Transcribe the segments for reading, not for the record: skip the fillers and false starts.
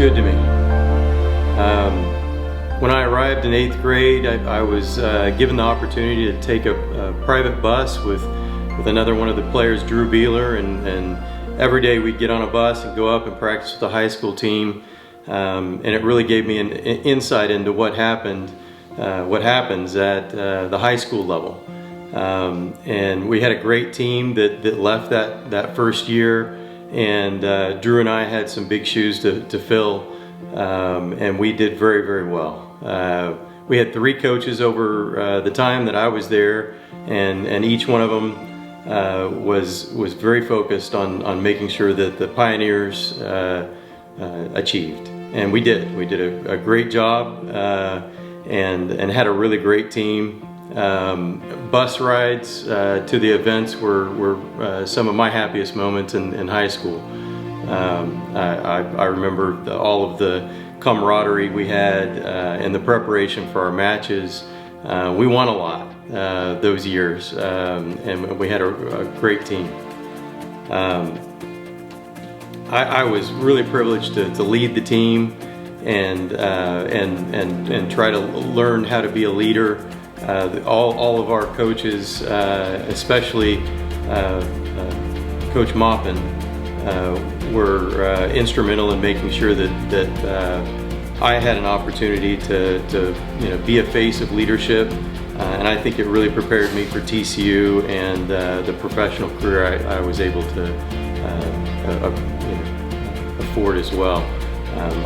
good to me. When I arrived in 8th grade, I was given the opportunity to take a private bus with another one of the players, Drew Beeler, and every day we'd get on a bus and go up and practice with the high school team, and it really gave me an insight into what happens at the high school level. And we had a great team that left that first year, and Drew and I had some big shoes to fill, and we did very, very well. We had 3 coaches over the time that I was there, and each one of them was very focused on making sure that the Pioneers achieved, and we did. We did a great job, and had a really great team. Bus rides to the events were some of my happiest moments in high school. I remember all of the camaraderie we had and the preparation for our matches. We won a lot those years, and we had a great team. I was really privileged to lead the team and try to learn how to be a leader. All of our coaches, especially Coach Maupin, were instrumental in making sure that I had an opportunity to be a face of leadership, and I think it really prepared me for TCU and the professional career I was able to afford as well.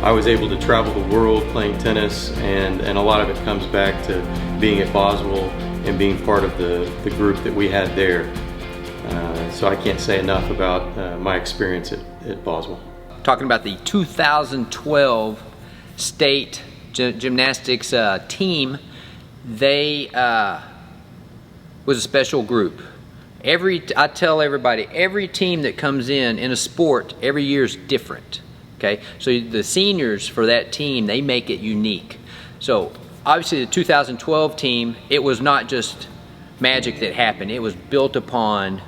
I was able to travel the world playing tennis, and a lot of it comes back to being at Boswell and being part of the group that we had there. So I can't say enough about my experience at Boswell. Talking about the 2012 state gymnastics team, they was a special group. I tell everybody, every team that comes in a sport every year is different. Okay, so the seniors for that team, they make it unique. So obviously the 2012 team, it was not just magic that happened. It was built upon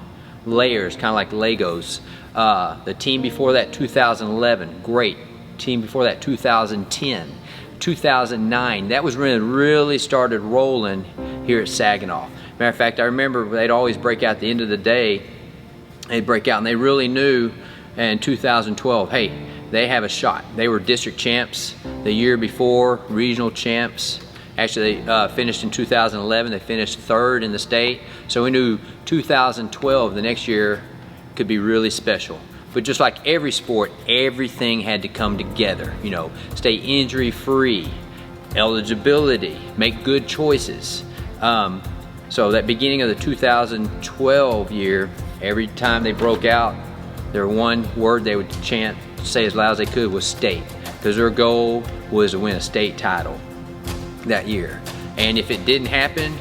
layers, kind of like Legos. The team before that, 2011, great. Team before that, 2010, 2009. That was when it really started rolling here at Saginaw. Matter of fact, I remember they'd always break out at the end of the day. They'd break out, and they really knew in 2012, hey, they have a shot. They were district champs the year before, regional champs. Actually, they finished in 2011. They finished 3rd in the state. So we knew 2012, the next year, could be really special. But just like every sport, everything had to come together. You know, stay injury free, eligibility, make good choices. So that beginning of the 2012 year, every time they broke out, their one word they would chant, say as loud as they could, was state, because their goal was to win a state title that year. And if it didn't happen,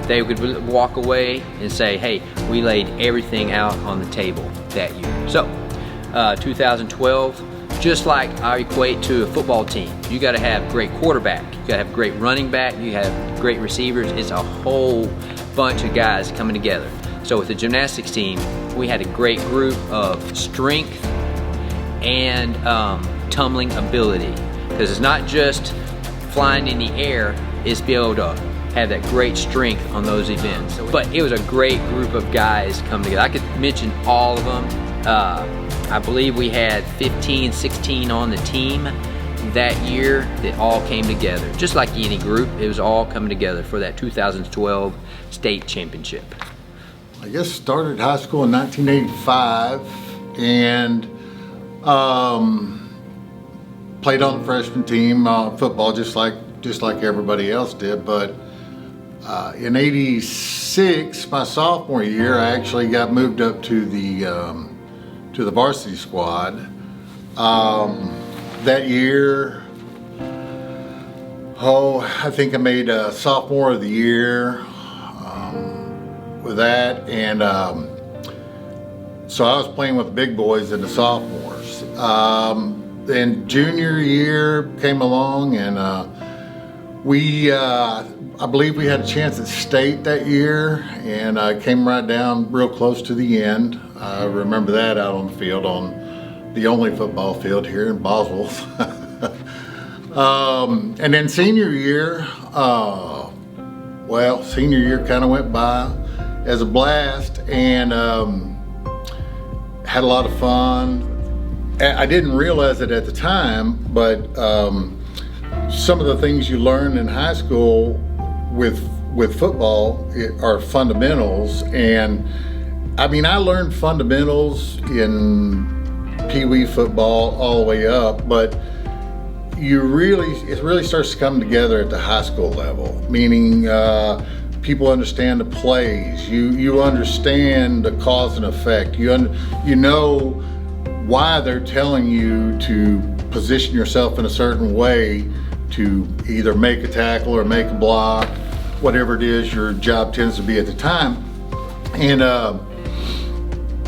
they would walk away and say, hey, we laid everything out on the table that year. So 2012, just like I equate to a football team, you got to have great quarterback, you got to have great running back, you have great receivers. It's a whole bunch of guys coming together. So with the gymnastics team, we had a great group of strength and tumbling ability, because it's not just flying in the air, it's be able to have that great strength on those events. But it was a great group of guys coming together. I could mention all of them. I believe we had 15, 16 on the team that year that all came together. Just like any group, it was all coming together for that 2012 state championship. I guess started high school in 1985 and played on the freshman team, football, just like everybody else did. But in '86, my sophomore year, I actually got moved up to the varsity squad. That year, I think I made sophomore of the year with that, and so I was playing with the big boys and the sophomores. Then junior year came along, and I believe we had a chance at state that year, and came right down real close to the end. I remember that out on the field, on the only football field here in Boswell. And then senior year, senior year kind of went by as a blast, and had a lot of fun. I didn't realize it at the time, but some of the things you learn in high school with football are fundamentals. And I mean, I learned fundamentals in Pee Wee football all the way up, but it really starts to come together at the high school level, meaning people understand the plays. You understand the cause and effect. You know why they're telling you to position yourself in a certain way to either make a tackle or make a block, whatever it is your job tends to be at the time. And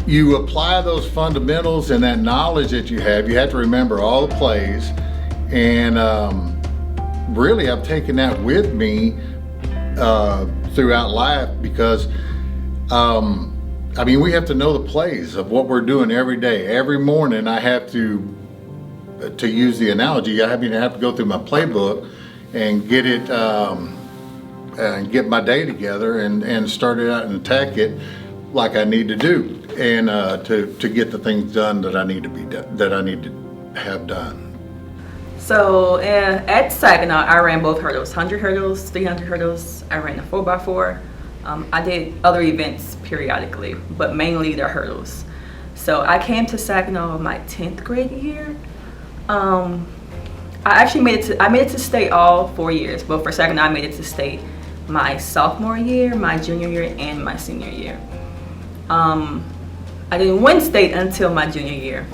you apply those fundamentals and that knowledge that you have. You have to remember all the plays. And really, I've taken that with me throughout life, because we have to know the plays of what we're doing every day. Every morning I have to use the analogy, I have to go through my playbook and get it and get my day together and start it out and attack it like I need to do, and to get the things done that I need to have done. So at Saginaw, I ran both hurdles, 100 hurdles, 300 hurdles. I ran the 4x4. I did other events periodically, but mainly the hurdles. So I came to Saginaw my 10th grade year. I actually made it to state all 4 years, but for Saginaw I made it to state my sophomore year, my junior year, and my senior year. I didn't win state until my junior year,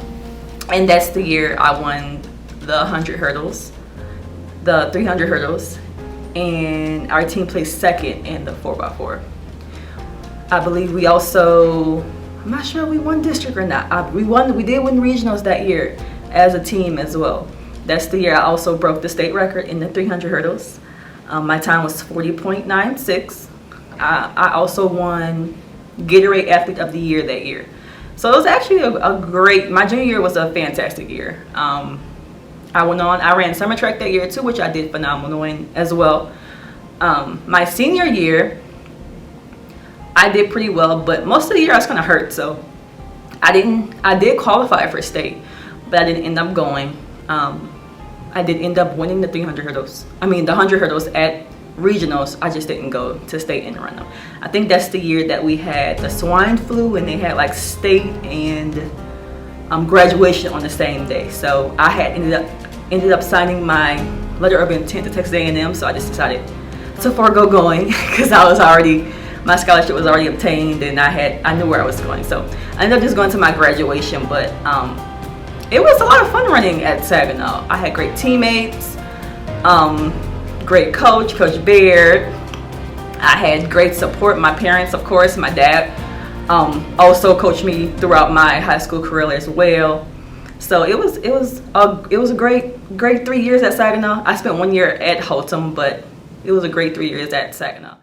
and that's the year I won the 100 hurdles, the 300 hurdles, and our team placed second in the 4x4. I believe we also, I'm not sure we won district or not. We did win regionals that year as a team as well. That's the year I also broke the state record in the 300 hurdles. My time was 40.96. I also won Gatorade Athlete of the Year that year. So it was actually my junior year was a fantastic year. I ran summer track that year too, which I did phenomenal in as well. My senior year, I did pretty well, but most of the year I was kind of hurt, so I did qualify for state, but I didn't end up going. I did end up winning the 300 hurdles. The 100 hurdles at regionals. I just didn't go to state and run them. I think that's the year that we had the swine flu, and they had like state and graduation on the same day. So I had ended up signing my letter of intent to Texas A&M. So I just decided to forego going because my scholarship was already obtained, and I knew where I was going. So I ended up just going to my graduation, but it was a lot of fun running at Saginaw. I had great teammates, great coach, Coach Baird. I had great support. My parents, of course, my dad also coached me throughout my high school career as well. So it was a great 3 years at Saginaw. I spent 1 year at Holtum, but it was a great 3 years at Saginaw.